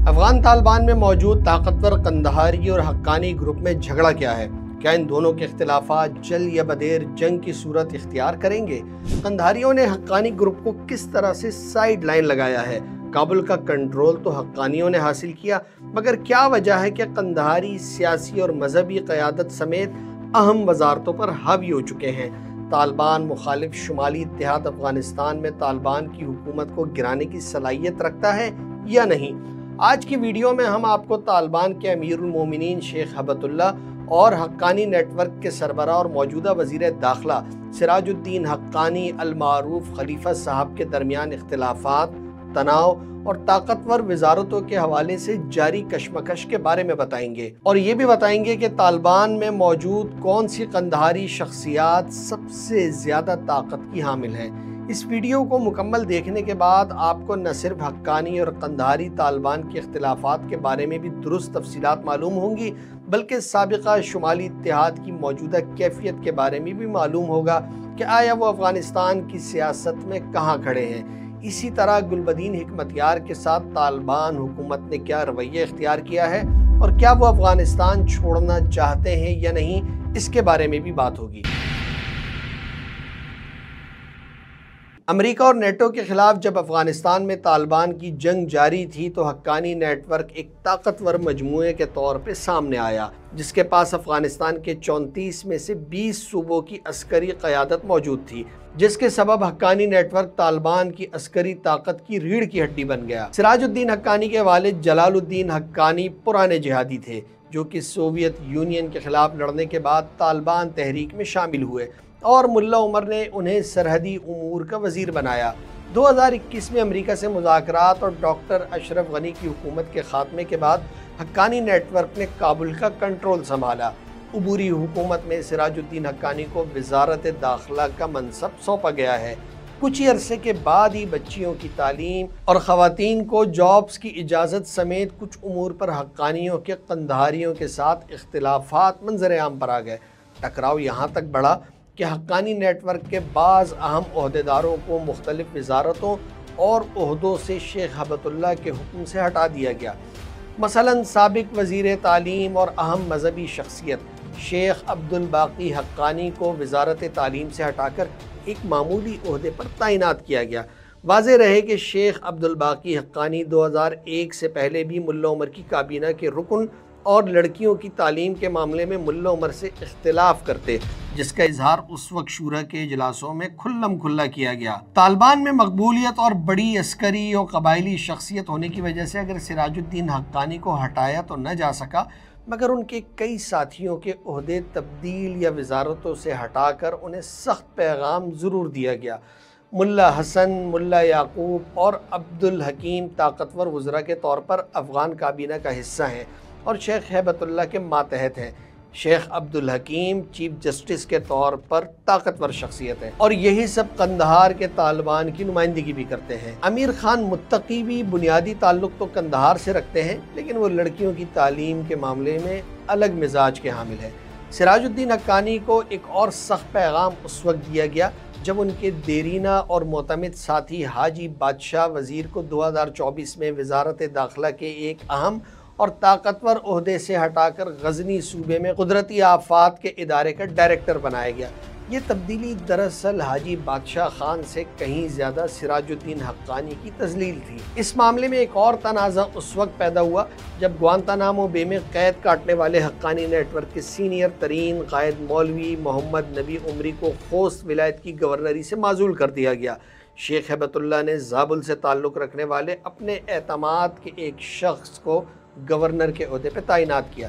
افغان طالبان میں موجود طاقتور قندہاری اور حقانی گروپ میں جھگڑا کیا ہے؟ کیا ان دونوں کے اختلافات جلد یا بدیر جنگ کی صورت اختیار کریں گے؟ قندہاریوں نے حقانی گروپ کو کس طرح سے سائیڈ لائن لگایا ہے؟ کابل کا کنٹرول تو حقانیوں نے حاصل کیا، مگر کیا وجہ ہے کہ قندہاری سیاسی اور مذہبی قیادت سمیت اہم وزارتوں پر حاوی ہو چکے ہیں؟ طالبان مخالف شمالی اتحاد افغانستان میں طالبان کی حکومت کو گرانے کی صلاحیت رکھتا ہے یا نہیں؟ آج کی ویڈیو میں ہم آپ کو طالبان کے امیر المومنین شیخ ہبت اللہ اور حقانی نیٹ ورک کے سربراہ اور موجودہ وزیر داخلہ سراج الدین حقانی المعروف خلیفہ صاحب کے درمیان اختلافات، تناؤ اور طاقتور وزارتوں کے حوالے سے جاری کشمکش کے بارے میں بتائیں گے، اور یہ بھی بتائیں گے کہ طالبان میں موجود کون سی قندہاری شخصیات سب سے زیادہ طاقت کی حامل ہیں۔ اس ویڈیو کو مکمل دیکھنے کے بعد آپ کو نہ صرف حقانی اور قندہاری طالبان کے اختلافات کے بارے میں بھی درست تفصیلات معلوم ہوں گی، بلکہ سابقہ شمالی اتحاد کی موجودہ کیفیت کے بارے میں بھی معلوم ہوگا کہ آیا وہ افغانستان کی سیاست میں کہاں کھڑے ہیں۔ اسی طرح گلبدین حکمتیار کے ساتھ طالبان حکومت نے کیا رویہ اختیار کیا ہے اور کیا وہ افغانستان چھوڑنا چاہتے ہیں یا نہیں، اس کے بارے میں بھی بات ہوگی۔ امریکہ اور نیٹو کے خلاف جب افغانستان میں طالبان کی جنگ جاری تھی تو حقانی نیٹ ورک ایک طاقتور مجموعے کے طور پہ سامنے آیا، جس کے پاس افغانستان کے 34 میں سے 20 صوبوں کی عسکری قیادت موجود تھی، جس کے سبب حقانی نیٹ ورک طالبان کی عسکری طاقت کی ریڑھ کی ہڈی بن گیا۔ سراج الدین حقانی کے والد جلال الدین حقانی پرانے جہادی تھے، جو کہ سوویت یونین کے خلاف لڑنے کے بعد طالبان تحریک میں شامل ہوئے، اور ملا عمر نے انہیں سرحدی امور کا وزیر بنایا۔ 2021 میں امریکہ سے مذاکرات اور ڈاکٹر اشرف غنی کی حکومت کے خاتمے کے بعد حقانی نیٹ ورک نے کابل کا کنٹرول سنبھالا۔ عبوری حکومت میں سراج الدین حقانی کو وزارت داخلہ کا منصب سونپا گیا ہے۔ کچھ ہی عرصے کے بعد ہی بچیوں کی تعلیم اور خواتین کو جابز کی اجازت سمیت کچھ امور پر حقانیوں کے قندہاریوں کے ساتھ اختلافات منظر عام پر آ گئے۔ ٹکراؤ یہاں تک بڑھا کہ حقانی نیٹ ورک کے بعض اہم عہدیداروں کو مختلف وزارتوں اور عہدوں سے شیخ ہبت اللہ کے حکم سے ہٹا دیا گیا۔ مثلاً سابق وزیر تعلیم اور اہم مذہبی شخصیت شیخ عبدالباقی حقانی کو وزارت تعلیم سے ہٹا کر ایک معمولی عہدے پر تعینات کیا گیا۔ واضح رہے کہ شیخ عبدالباقی حقانی 2001 سے پہلے بھی ملا عمر کی کابینہ کے رکن اور لڑکیوں کی تعلیم کے معاملے میں ملا عمر سے اختلاف کرتے، جس کا اظہار اس وقت شورا کے اجلاسوں میں کھلم کھلا کیا گیا۔ طالبان میں مقبولیت اور بڑی عسکری اور قبائلی شخصیت ہونے کی وجہ سے اگر سراج الدین حقانی کو ہٹایا تو نہ جا سکا، مگر ان کے کئی ساتھیوں کے عہدے تبدیل یا وزارتوں سے ہٹا کر انہیں سخت پیغام ضرور دیا گیا۔ ملا حسن، ملا یعقوب اور عبدالحکیم طاقتور وزراء کے طور پر افغان کابینہ کا حصہ ہیں اور شیخ ہیبت اللہ کے ماتحت ہیں۔ شیخ عبدالحکیم چیف جسٹس کے طور پر طاقتور شخصیت ہے اور یہی سب قندہار کے طالبان کی نمائندگی بھی کرتے ہیں۔ امیر خان متقی بھی بنیادی تعلق تو قندہار سے رکھتے ہیں، لیکن وہ لڑکیوں کی تعلیم کے معاملے میں الگ مزاج کے حامل ہیں۔ سراج الدین حقانی کو ایک اور سخت پیغام اس وقت دیا گیا جب ان کے دیرینہ اور معتمد ساتھی حاجی بادشاہ وزیر کو 2024 میں وزارت داخلہ کے ایک اہم اور طاقتور عہدے سے ہٹا کر غزنی صوبے میں قدرتی آفات کے ادارے کا ڈائریکٹر بنایا گیا۔ یہ تبدیلی دراصل حاجی بادشاہ خان سے کہیں زیادہ سراج الدین حقانی کی تذلیل تھی۔ اس معاملے میں ایک اور تنازع اس وقت پیدا ہوا جب گوانتانامو بے میں قید کاٹنے والے حقانی نیٹ ورک کے سینئر ترین قائد مولوی محمد نبی عمری کو خوست ولایت کی گورنری سے معزول کر دیا گیا۔ شیخ ہیبت اللہ نے زابل سے تعلق رکھنے والے اپنے اعتماد کے ایک شخص کو گورنر کے عہدے پہ تعینات کیا۔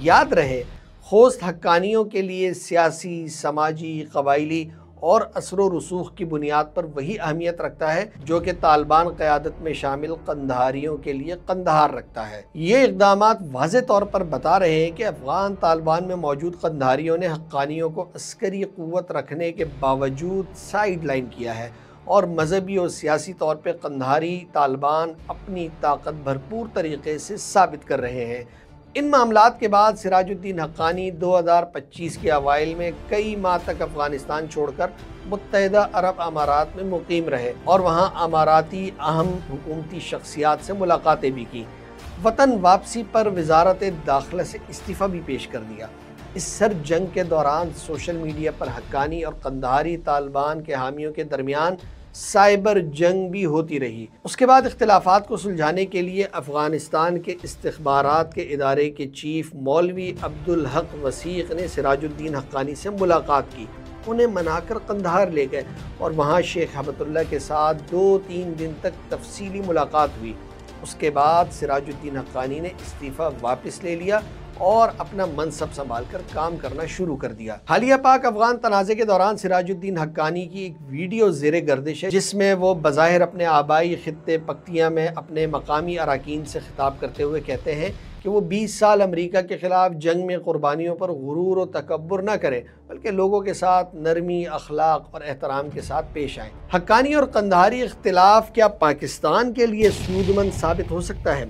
یاد رہے، خوست حقانیوں کے لیے سیاسی، سماجی، قبائلی اور اثر و رسوخ کی بنیاد پر وہی اہمیت رکھتا ہے جو کہ طالبان قیادت میں شامل قندہاریوں کے لیے قندہار رکھتا ہے۔ یہ اقدامات واضح طور پر بتا رہے ہیں کہ افغان طالبان میں موجود قندہاریوں نے حقانیوں کو عسکری قوت رکھنے کے باوجود سائیڈ لائن کیا ہے، اور مذہبی اور سیاسی طور پہ قندہاری طالبان اپنی طاقت بھرپور طریقے سے ثابت کر رہے ہیں۔ ان معاملات کے بعد سراج الدین حقانی 2025 کے اوائل میں کئی ماہ تک افغانستان چھوڑ کر متحدہ عرب امارات میں مقیم رہے اور وہاں اماراتی اہم حکومتی شخصیات سے ملاقاتیں بھی کی۔ وطن واپسی پر وزارت داخلہ سے استعفیٰ بھی پیش کر دیا۔ اس سر جنگ کے دوران سوشل میڈیا پر حقانی اور قندھاری طالبان کے حامیوں کے درمیان سائبر جنگ بھی ہوتی رہی۔ اس کے بعد اختلافات کو سلجھانے کے لیے افغانستان کے استخبارات کے ادارے کے چیف مولوی عبدالحق وثیق نے سراج الدین حقانی سے ملاقات کی، انہیں منا کر قندھار لے گئے اور وہاں شیخ ہیبت اللہ کے ساتھ 2-3 دن تک تفصیلی ملاقات ہوئی۔ اس کے بعد سراج الدین حقانی نے استعفیٰ واپس لے لیا اور اپنا منصب سنبھال کر کام کرنا شروع کر دیا۔ حالیہ پاک افغان تنازع کے دوران سراج الدین حقانی کی ایک ویڈیو زیر گردش ہے جس میں وہ بظاہر اپنے آبائی خطے پکتیا میں اپنے مقامی اراکین سے خطاب کرتے ہوئے کہتے ہیں کہ وہ 20 سال امریکہ کے خلاف جنگ میں قربانیوں پر غرور و تکبر نہ کریں، بلکہ لوگوں کے ساتھ نرمی، اخلاق اور احترام کے ساتھ پیش آئیں۔ حقانی اور قندھاری اختلاف کیا پاکستان کے لیے سود مند ثابت ہو سکتا ہے؟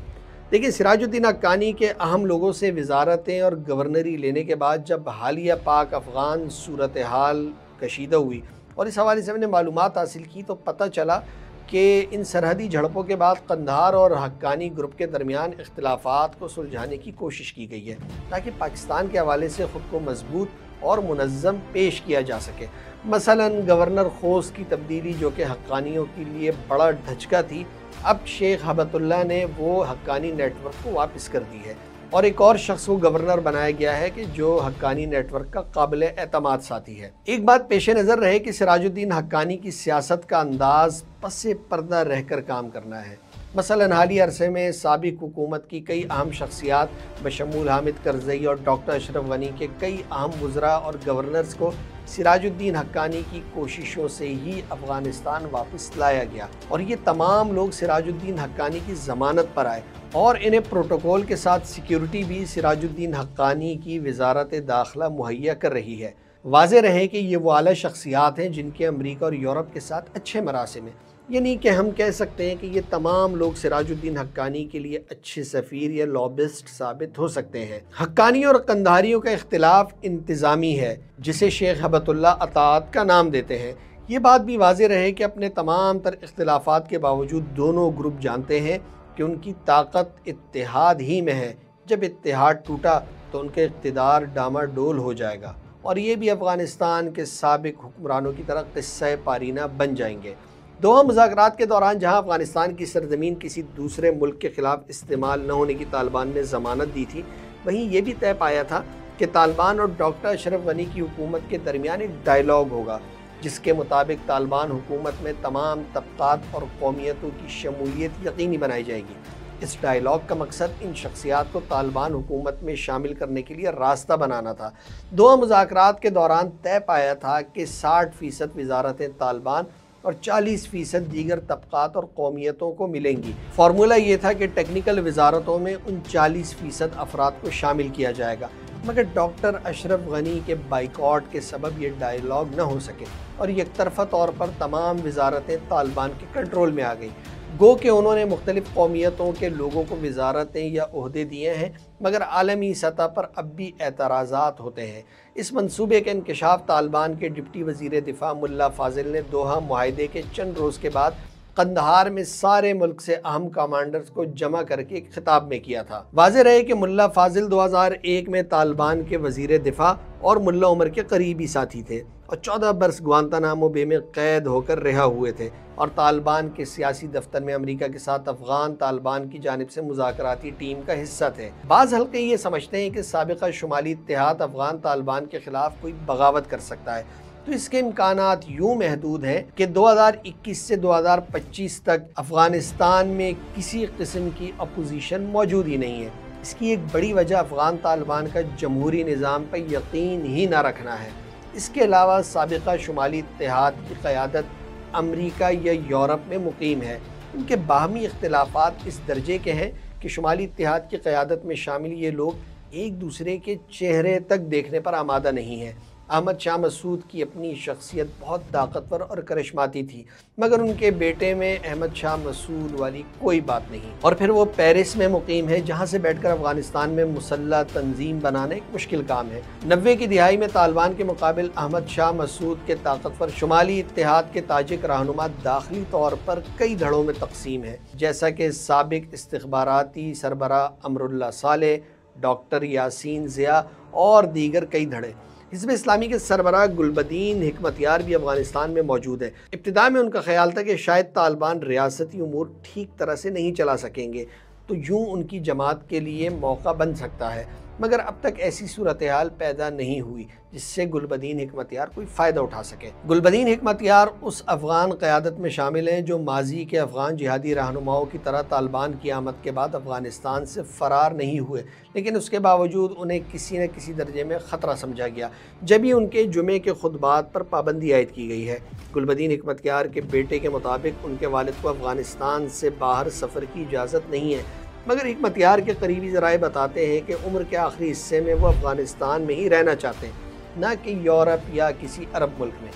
لیکن سراج الدین حقانی کے اہم لوگوں سے وزارتیں اور گورنری لینے کے بعد جب حالیہ پاک افغان صورتحال کشیدہ ہوئی اور اس حوالے سے ہم نے معلومات حاصل کی تو پتہ چلا کہ ان سرحدی جھڑپوں کے بعد قندھار اور حقانی گروپ کے درمیان اختلافات کو سلجھانے کی کوشش کی گئی ہے تاکہ پاکستان کے حوالے سے خود کو مضبوط اور منظم پیش کیا جا سکے۔ مثلا گورنر خوست کی تبدیلی جو کہ حقانیوں کے لیے بڑا دھچکا تھی، اب شیخ ہیبت اللہ نے وہ حقانی نیٹ ورک کو واپس کر دی ہے اور ایک اور شخص کو گورنر بنایا گیا ہے کہ جو حقانی نیٹ ورک کا قابل اعتماد ساتھی ہے۔ ایک بات پیش نظر رہے کہ سراج الدین حقانی کی سیاست کا انداز پس پردہ رہ کر کام کرنا ہے۔ مثلا حالیہ عرصے میں سابق حکومت کی کئی اہم شخصیات بشمول حامد کرزئی اور ڈاکٹر اشرف غنی کے کئی اہم وزراء اور گورنرز کو سراج الدین حقانی کی کوششوں سے ہی افغانستان واپس لایا گیا اور یہ تمام لوگ سراج الدین حقانی کی ضمانت پر آئے اور انہیں پروٹوکول کے ساتھ سیکیورٹی بھی سراج الدین حقانی کی وزارت داخلہ مہیا کر رہی ہے۔ واضح رہے کہ یہ وہ اعلیٰ شخصیات ہیں جن کے امریکہ اور یورپ کے ساتھ اچھے مراسم ہیں، یعنی کہ ہم کہہ سکتے ہیں کہ یہ تمام لوگ سراج الدین حقانی کے لیے اچھے سفیر یا لابسٹ ثابت ہو سکتے ہیں۔ حقانی اور قندھاریوں کا اختلاف انتظامی ہے جسے شیخ ہیبت اللہ اطاعت کا نام دیتے ہیں۔ یہ بات بھی واضح رہے کہ اپنے تمام تر اختلافات کے باوجود دونوں گروپ جانتے ہیں کہ ان کی طاقت اتحاد ہی میں ہے۔ جب اتحاد ٹوٹا تو ان کے اقتدار ڈاماڈول ہو جائے گا اور یہ بھی افغانستان کے سابق حکمرانوں کی طرح قصہ پارینہ بن جائیں گے۔ دوحہ مذاکرات کے دوران جہاں افغانستان کی سرزمین کسی دوسرے ملک کے خلاف استعمال نہ ہونے کی طالبان نے ضمانت دی تھی، وہیں یہ بھی طے پایا تھا کہ طالبان اور ڈاکٹر اشرف غنی کی حکومت کے درمیان ایک ڈائیلاگ ہوگا جس کے مطابق طالبان حکومت میں تمام طبقات اور قومیتوں کی شمولیت یقینی بنائی جائے گی۔ اس ڈائیلاگ کا مقصد ان شخصیات کو طالبان حکومت میں شامل کرنے کے لیے راستہ بنانا تھا۔ دوحہ مذاکرات کے دوران طے پایا تھا کہ 60% وزارتیں طالبان اور 40% دیگر طبقات اور قومیتوں کو ملیں گی۔ فارمولہ یہ تھا کہ ٹیکنیکل وزارتوں میں ان 40% افراد کو شامل کیا جائے گا، مگر ڈاکٹر اشرف غنی کے بائیکاٹ کے سبب یہ ڈائیلاگ نہ ہو سکے اور یک طرفہ طور پر تمام وزارتیں طالبان کے کنٹرول میں آ گئیں۔ گو کہ انہوں نے مختلف قومیتوں کے لوگوں کو وزارتیں یا عہدے دیے ہیں، مگر عالمی سطح پر اب بھی اعتراضات ہوتے ہیں۔ اس منصوبے کا انکشاف طالبان کے ڈپٹی وزیر دفاع ملا فاضل نے دوحہ معاہدے کے چند روز کے بعد قندھار میں سارے ملک سے اہم کمانڈرز کو جمع کر کے ایک خطاب میں کیا تھا۔ واضح رہے کہ ملا فاضل 2001 میں طالبان کے وزیر دفاع اور ملا عمر کے قریبی ساتھی تھے اور 14 برس گوانتانامو بے میں قید ہو کر رہا ہوئے تھے اور طالبان کے سیاسی دفتر میں امریکہ کے ساتھ افغان طالبان کی جانب سے مذاکراتی ٹیم کا حصہ تھے۔ بعض حلقے یہ سمجھتے ہیں کہ سابقہ شمالی اتحاد افغان طالبان کے خلاف کوئی بغاوت کر سکتا ہے، تو اس کے امکانات یوں محدود ہیں کہ 2021 سے 2025 تک افغانستان میں کسی قسم کی اپوزیشن موجود ہی نہیں ہے۔ اس کی ایک بڑی وجہ افغان طالبان کا جمہوری نظام پر یقین ہی نہ رکھنا ہے۔ اس کے علاوہ سابقہ شمالی اتحاد کی قیادت امریکہ یا یورپ میں مقیم ہے۔ ان کے باہمی اختلافات اس درجے کے ہیں کہ شمالی اتحاد کی قیادت میں شامل یہ لوگ ایک دوسرے کے چہرے تک دیکھنے پر آمادہ نہیں ہیں۔ احمد شاہ مسعود کی اپنی شخصیت بہت طاقتور اور کرشماتی تھی، مگر ان کے بیٹے میں احمد شاہ مسعود والی کوئی بات نہیں۔ اور پھر وہ پیرس میں مقیم ہے، جہاں سے بیٹھ کر افغانستان میں مسلح تنظیم بنانا ایک مشکل کام ہے۔ 90 کی دہائی میں طالبان کے مقابل احمد شاہ مسعود کے طاقتور شمالی اتحاد کے تاجک رہنما داخلی طور پر کئی دھڑوں میں تقسیم ہیں، جیسا کہ سابق استخباراتی سربراہ امراللہ صالح، ڈاکٹر یاسین ضیاء اور دیگر کئی دھڑے۔ حزب اسلامی کے سربراہ گلبدین حکمتیار بھی افغانستان میں موجود ہیں۔ ابتدا میں ان کا خیال تھا کہ شاید طالبان ریاستی امور ٹھیک طرح سے نہیں چلا سکیں گے، تو یوں ان کی جماعت کے لیے موقع بن سکتا ہے، مگر اب تک ایسی صورتحال پیدا نہیں ہوئی جس سے گلبدین حکمتیار کوئی فائدہ اٹھا سکے۔ گلبدین حکمتیار اس افغان قیادت میں شامل ہیں جو ماضی کے افغان جہادی رہنماؤں کی طرح طالبان کی آمد کے بعد افغانستان سے فرار نہیں ہوئے، لیکن اس کے باوجود انہیں کسی نہ کسی درجے میں خطرہ سمجھا گیا، جبھی ان کے جمعے کے خطبات پر پابندی عائد کی گئی ہے۔ گلبدین حکمتیار کے بیٹے کے مطابق ان کے والد کو افغانستان سے باہر سفر کی اجازت نہیں ہے، مگر حکمتیار کے قریبی ذرائع بتاتے ہیں کہ عمر کے آخری حصے میں وہ افغانستان میں ہی رہنا چاہتے ہیں، نہ کہ یورپ یا کسی عرب ملک میں۔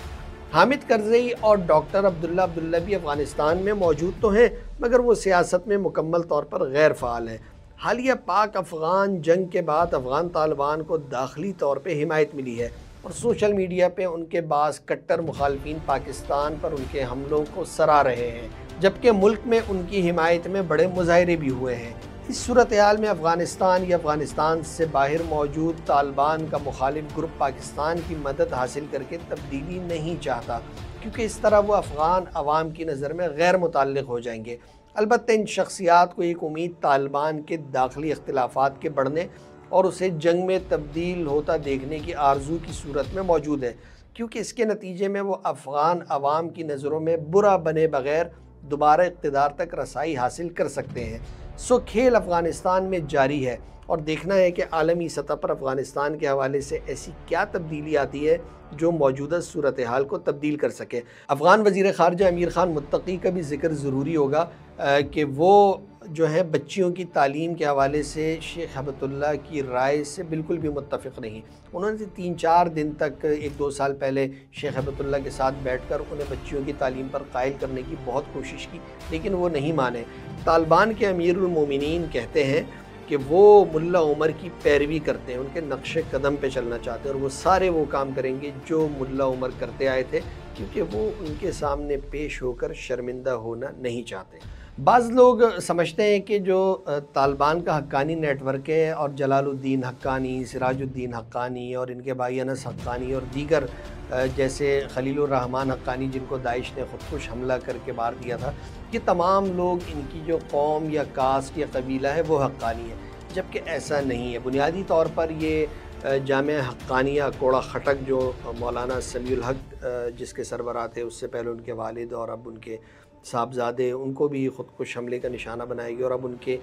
حامد کرزئی اور ڈاکٹر عبداللہ بھی افغانستان میں موجود تو ہیں، مگر وہ سیاست میں مکمل طور پر غیر فعال ہیں۔ حالیہ پاک افغان جنگ کے بعد افغان طالبان کو داخلی طور پہ حمایت ملی ہے، اور سوشل میڈیا پہ ان کے بعض کٹر مخالفین پاکستان پر ان کے حملوں کو سراہ رہے ہیں، جبکہ ملک میں ان کی حمایت میں بڑے مظاہرے بھی ہوئے ہیں۔ اس صورتحال میں افغانستان یا افغانستان سے باہر موجود طالبان کا مخالف گروپ پاکستان کی مدد حاصل کر کے تبدیلی نہیں چاہتا، کیونکہ اس طرح وہ افغان عوام کی نظر میں غیر متعلق ہو جائیں گے۔ البتہ ان شخصیات کو ایک امید طالبان کے داخلی اختلافات کے بڑھنے اور اسے جنگ میں تبدیل ہوتا دیکھنے کی آرزو کی صورت میں موجود ہے، کیونکہ اس کے نتیجے میں وہ افغان عوام کی نظروں میں برا بنے بغیر دوبارہ اقتدار تک رسائی حاصل کر سکتے ہیں۔ سو کھیل افغانستان میں جاری ہے، اور دیکھنا ہے کہ عالمی سطح پر افغانستان کے حوالے سے ایسی کیا تبدیلی آتی ہے جو موجودہ صورتحال کو تبدیل کر سکے۔ افغان وزیر خارجہ امیر خان متقی کا بھی ذکر ضروری ہوگا کہ وہ جو ہے بچیوں کی تعلیم کے حوالے سے شیخ ہیبت اللہ کی رائے سے بالکل بھی متفق نہیں۔ انہوں نے 3-4 دن تک 1-2 سال پہلے شیخ ہیبت اللہ کے ساتھ بیٹھ کر انہیں بچیوں کی تعلیم پر قائل کرنے کی بہت کوشش کی، لیکن وہ نہیں مانے۔ طالبان کے امیر المومنین کہتے ہیں کہ وہ ملا عمر کی پیروی کرتے ہیں، ان کے نقش قدم پہ چلنا چاہتے ہیں، اور وہ سارے وہ کام کریں گے جو ملا عمر کرتے آئے تھے، کیونکہ وہ ان کے سامنے پیش ہو کر شرمندہ ہونا نہیں چاہتے۔ بعض لوگ سمجھتے ہیں کہ جو طالبان کا حقانی نیٹ ورک ہے اور جلال الدین حقانی، سراج الدین حقانی اور ان کے بھائی انس حقانی اور دیگر جیسے خلیل الرحمن حقانی جن کو داعش نے خودکش حملہ کر کے مار دیا تھا، یہ تمام لوگ ان کی جو قوم یا کاسٹ یا قبیلہ ہے وہ حقانی ہے، جبکہ ایسا نہیں ہے۔ بنیادی طور پر یہ جامعہ حقانیہ کوڑا خٹک جو مولانا سمیع الحق جس کے سربراہ تھے، اس سے پہلے ان کے والد اور اب ان کے صاحبزادے، ان کو بھی خودکش حملے کا نشانہ بنایا گیا، اور اب ان کے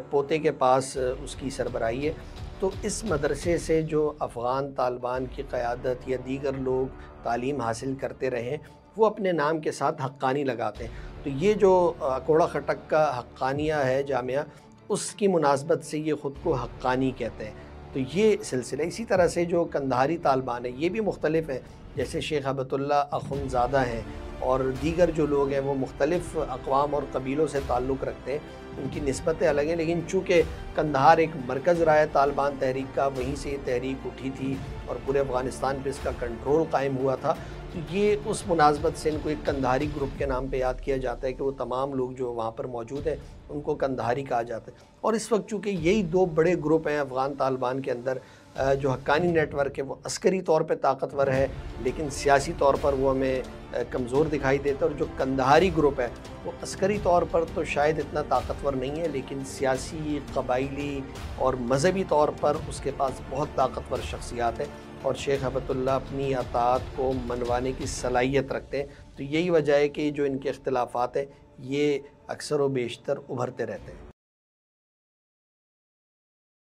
پوتے کے پاس اس کی سربراہی ہے۔ تو اس مدرسے سے جو افغان طالبان کی قیادت یا دیگر لوگ تعلیم حاصل کرتے رہیں، وہ اپنے نام کے ساتھ حقانی لگاتے ہیں۔ تو یہ جو کوڑا خٹک کا حقانیہ ہے جامعہ، اس کی مناسبت سے یہ خود کو حقانی کہتے ہیں۔ تو یہ سلسلہ اسی طرح سے جو کندھاری طالبان ہیں یہ بھی مختلف ہیں، جیسے شیخ ہیبت اللہ اخندزادہ ہیں اور دیگر جو لوگ ہیں وہ مختلف اقوام اور قبیلوں سے تعلق رکھتے ہیں، ان کی نسبتیں الگ ہیں، لیکن چونکہ کندھار ایک مرکز رہا ہے طالبان تحریک کا، وہیں سے یہ تحریک اٹھی تھی اور پورے افغانستان پہ اس کا کنٹرول قائم ہوا تھا، تو یہ اس مناسبت سے ان کو ایک کندھاری گروپ کے نام پہ یاد کیا جاتا ہے کہ وہ تمام لوگ جو وہاں پر موجود ہیں ان کو کندھاری کہا جاتا ہے۔ اور اس وقت چونکہ یہی 2 بڑے گروپ ہیں افغان طالبان کے اندر، جو حقانی نیٹ ورک ہے وہ عسکری طور پہ طاقتور ہے لیکن سیاسی طور پر وہ ہمیں کمزور دکھائی دیتا ہے، اور جو کندھاری گروپ ہے وہ عسکری طور پر تو شاید اتنا طاقتور نہیں ہے، لیکن سیاسی، قبائلی اور مذہبی طور پر اس کے پاس بہت طاقتور شخصیات ہیں، اور شیخ ہیبت اللہ اپنی اطاعت کو منوانے کی صلاحیت رکھتے ہیں۔ تو یہی وجہ ہے کہ جو ان کے اختلافات ہیں یہ اکثر و بیشتر ابھرتے رہتے ہیں۔